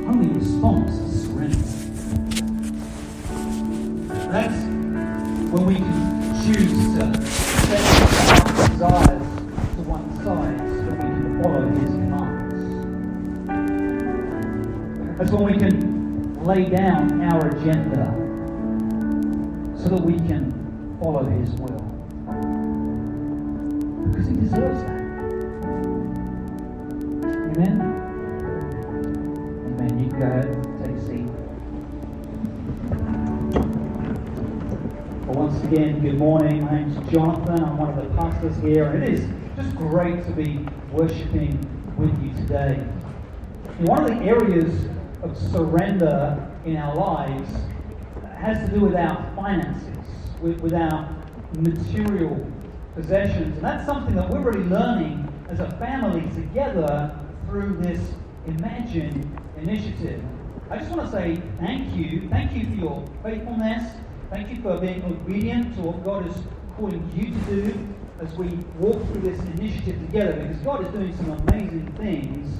only response is surrender. That's when we can choose to set our desires to one side so that we can follow His commands. That's when we can lay down our agenda so that we can follow His will. Because He deserves that. Amen? Amen. You can go ahead and take a seat. Well, once again, good morning. My name's Jonathan. I'm one of the pastors here. And it is just great to be worshipping with you today. And one of the areas of surrender in our lives has to do with our finances, with our material possessions. And that's something that we're really learning as a family together through this Imagine initiative. I just want to say thank you. Thank you for your faithfulness. Thank you for being obedient to what God is calling you to do as we walk through this initiative together, because God is doing some amazing things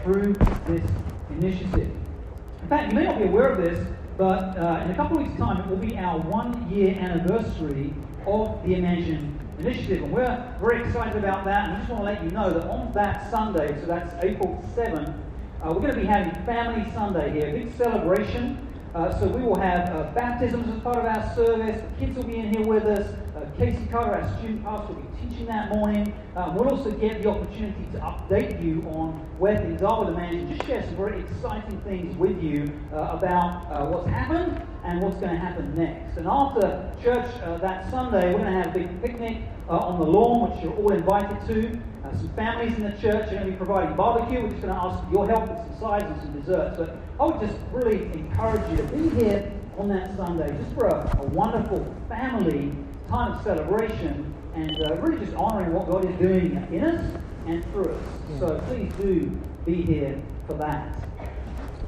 through this initiative. In fact, you may not be aware of this, but in a couple of weeks' time, it will be our 1-year anniversary of the Imagine initiative, and we're very excited about that. And I just want to let you know that on that Sunday, so that's April 7th, we're going to be having Family Sunday here, a big celebration. So we will have baptisms as part of our service. The kids will be in here with us. Casey Carter, our student pastor, will be teaching that morning. We'll also get the opportunity to update you on where things are with Imagine, just share some very exciting things with you about what's happened and what's going to happen next. And after church that Sunday, we're going to have a big picnic on the lawn, which you're all invited to. Some families in the church are going to be providing barbecue. We're just going to ask for your help with some sides and some desserts. But I would just really encourage you to be here on that Sunday, just for a wonderful family time of celebration and really just honouring what God is doing in us and through us. So please do be here for that.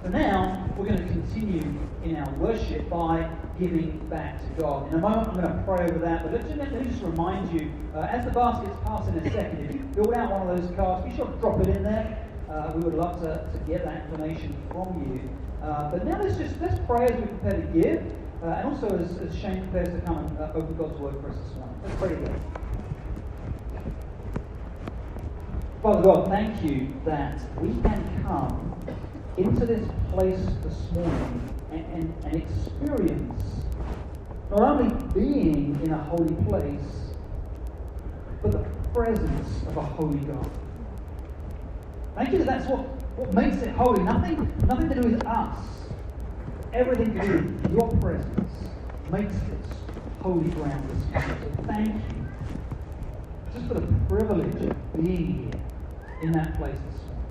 For now, we're going to continue in our worship by giving back to God. In a moment, I'm going to pray over that, but let me just remind you, as the baskets pass in a second, if you filled out one of those cards, be sure to drop it in there. We would love to get that information from you. But now let's pray as we prepare to give, and also as Shane prepares to come and open God's word for us this morning. Let's pray together. Father God, thank you that we can come into this place this morning and experience not only being in a holy place, but the presence of a holy God. Thank you that that's what makes it holy. Nothing to do with us. Everything to do with your presence makes this holy ground this morning. So thank you just for the privilege of being here in that place this morning.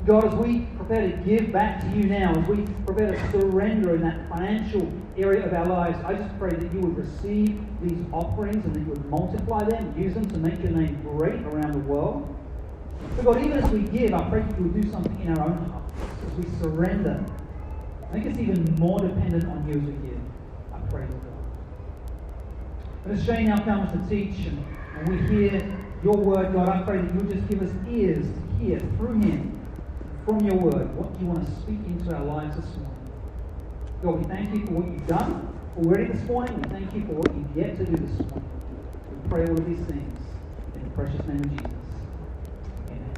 God, as we prepare to give back to you now, as we prepare to surrender in that financial area of our lives, I just pray that you would receive these offerings and that you would multiply them, use them to make your name great around the world. But God, even as we give, I pray that you would do something in our own hearts as we surrender. Make us even more dependent on you as we give. I pray, Lord God. But as Shane now comes to teach and we hear your word, God, I pray that you would just give us ears to hear through him, from your word, what you want to speak into our lives this morning. God, we thank you for what you've done already this morning. We thank you for what you've yet to do this morning. We pray all of these things in the precious name of Jesus. Amen.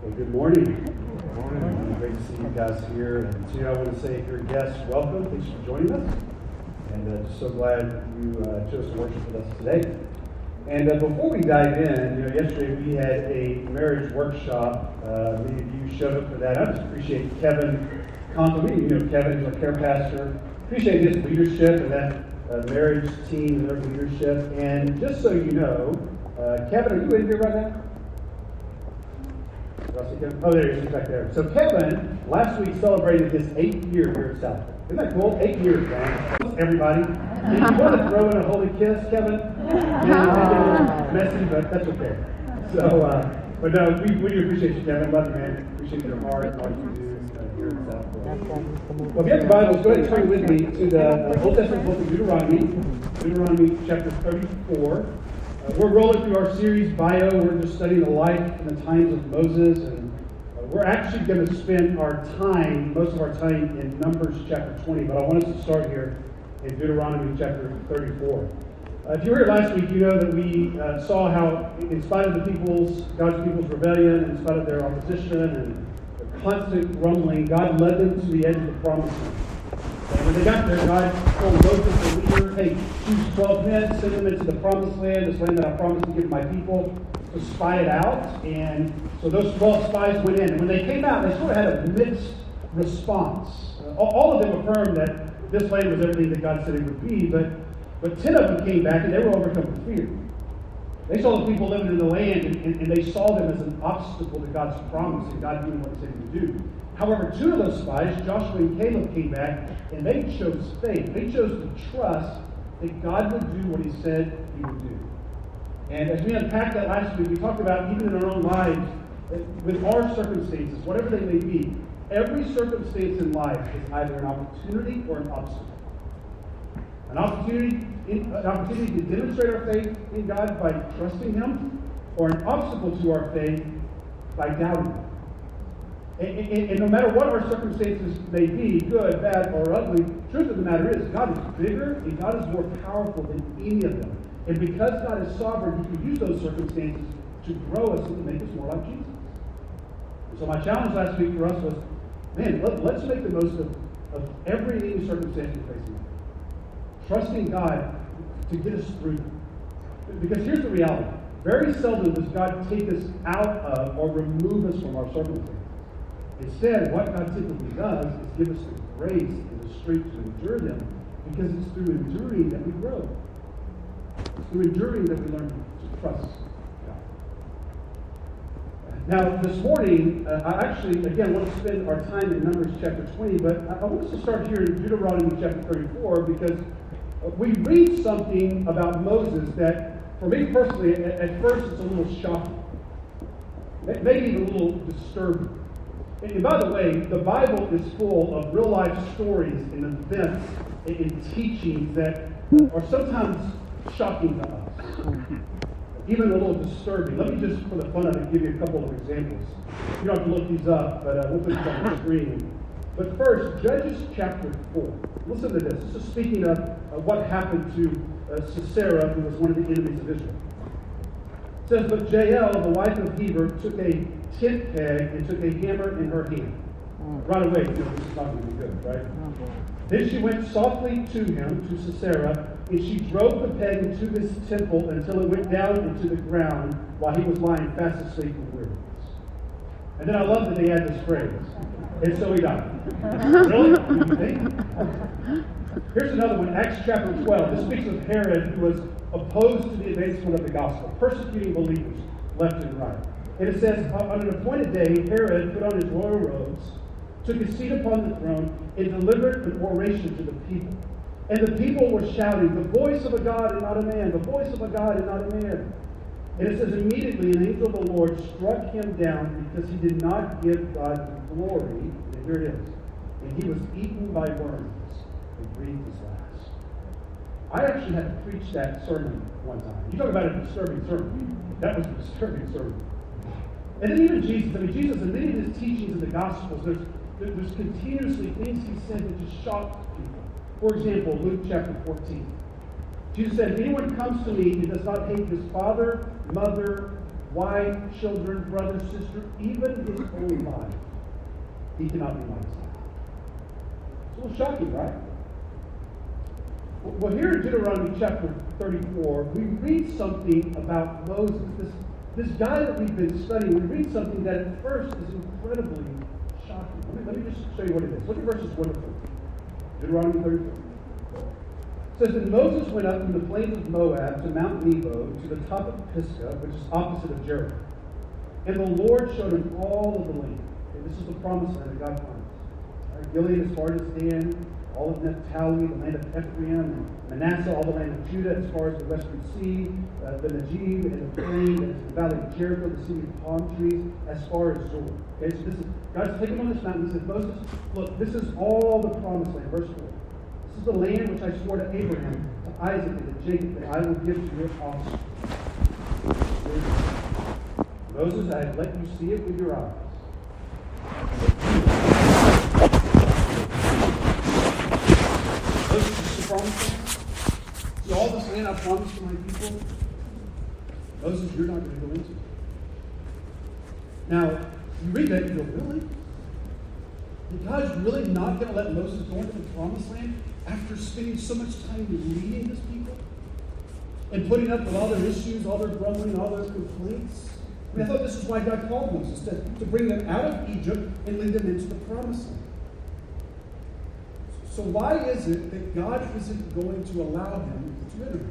Well, good morning. Good morning. Great to see you guys here. And so I want to say, if you're a guest, welcome. Thanks for joining us. And just so glad you chose to worship with us today. And before we dive in, yesterday we had a marriage workshop. Many of you showed up for that. I just appreciate Kevin complimenting. Kevin is our care pastor. Appreciate his leadership and that marriage team and their leadership. And just so you know, Kevin, are you in here right now? Oh, there he is. He's back there. So Kevin, last week celebrated his 8th year here at Southwood. Isn't that cool? 8 years, man. Everybody. If you want to throw in a holy kiss, Kevin, messy, but that's okay. So, but no, we do appreciate you, Kevin. Love you, man. Appreciate your heart and all you do here at Southwood. Well, if you have the Bibles, go ahead and turn with me to the Old Testament book of Deuteronomy chapter 34. We're rolling through our series, Bio. We're just studying the life and the times of Moses, and we're actually going to spend most of our time in Numbers chapter 20, but I want us to start here in Deuteronomy chapter 34. If you were here last week, you know that we saw how, in spite of God's people's rebellion, in spite of their opposition and the constant grumbling, God led them to the edge of the promised land. And when they got there, God told Moses, the leader, hey, choose 12 men, send them into the promised land, this land that I promised to give to my people, to spy it out. And so those 12 spies went in. And when they came out, they sort of had a mixed response. All of them affirmed that this land was everything that God said it would be, but 10 of them came back and they were overcome with fear. They saw the people living in the land and they saw them as an obstacle to God's promise and God doing what he said he would do. However, 2 of those spies, Joshua and Caleb, came back and they chose faith. They chose to trust that God would do what he said he would do. And as we unpacked that last week, we talked about even in our own lives, with our circumstances, whatever they may be, every circumstance in life is either an opportunity or an obstacle. An opportunity to demonstrate our faith in God by trusting him, or an obstacle to our faith by doubting him. And no matter what our circumstances may be, good, bad, or ugly, the truth of the matter is God is bigger and God is more powerful than any of them. And because God is sovereign, he can use those circumstances to grow us and to make us more like Jesus. So my challenge last week for us was, man, let's make the most of every circumstance we're facing. Trusting God to get us through them. Because here's the reality. Very seldom does God take us out of or remove us from our circumstances. Instead, what God typically does is give us the grace and the strength to endure them, because it's through enduring that we grow. It's through enduring that we learn to trust God. Now, this morning, I actually, again, want to spend our time in Numbers chapter 20, but I want us to start here in Deuteronomy chapter 34, because we read something about Moses that, for me personally, at first it's a little shocking. Maybe even a little disturbing. And by the way, the Bible is full of real-life stories and events and teachings that are sometimes shocking to us, even a little disturbing. Let me just, for the fun of it, give you a couple of examples. You don't have to look these up, but we'll put these on the screen. But first, Judges chapter 4. Listen to this. This is speaking of what happened to Sisera, who was one of the enemies of Israel. It says, but Jael, the wife of Heber, took a tent peg and took a hammer in her hand. Right away, you know, this is not going to be good, right? Then she went softly to him, to Sisera, and she drove the peg into his temple until it went down into the ground while he was lying fast asleep in weariness. And then I love that they add this phrase, and so he died. Really? You think? Here's another one, Acts chapter 12. This speaks of Herod, who was opposed to the advancement of the gospel, persecuting believers left and right. And it says, on an appointed day, Herod put on his royal robes, took his seat upon the throne, and delivered an oration to the people. And the people were shouting, the voice of a God and not a man, the voice of a God and not a man. And it says, immediately an angel of the Lord struck him down because he did not give God the glory. And here it is. And he was eaten by worms and breathed his last. I actually had to preach that sermon one time. You talk about a disturbing sermon. That was a disturbing sermon. And then even Jesus, Jesus in many of his teachings in the Gospels, there's continuously things he said that just shocked people. For example, Luke chapter 14. Jesus said, if anyone comes to me and does not hate his father, mother, wife, children, brother, sister, even his own life, he cannot be my disciple. It's a little shocking, right? Well, here in Deuteronomy chapter 34, we read something about Moses, this guy that we've been studying. We read something that at first is incredibly shocking. Let me just show you what it is. Look at verses 1 to 4. Deuteronomy 34. It says that Moses went up from the plains of Moab to Mount Nebo to the top of Pisgah, which is opposite of Jericho. And the Lord showed him all of the land. Okay, this is the promised land that God promised. Gilead as far as Dan, all of Naphtali, the land of Ephraim, and Manasseh, all the land of Judah as far as the western sea, the Negev and the plain, the valley of Jericho, the city of palm trees, as far as Zor. Okay, so this is, God's taken on this mountain. He says, Moses, look, this is all the promised land. Verse 4. This is the land which I swore to Abraham, to Isaac, and to Jacob, that I will give to your offspring. Moses, I have let you see it with your eyes. Moses, this is the promised land. See all this land I promised to my people? Moses, you're not going to go into it. Now, you read that, you go, really? And God's really not going to let Moses go into the promised land after spending so much time leading his people? And putting up with all their issues, all their grumbling, all their complaints? I mean, I thought this is why God called Moses, to bring them out of Egypt and lead them into the promised land. So why is it that God isn't going to allow him to enter?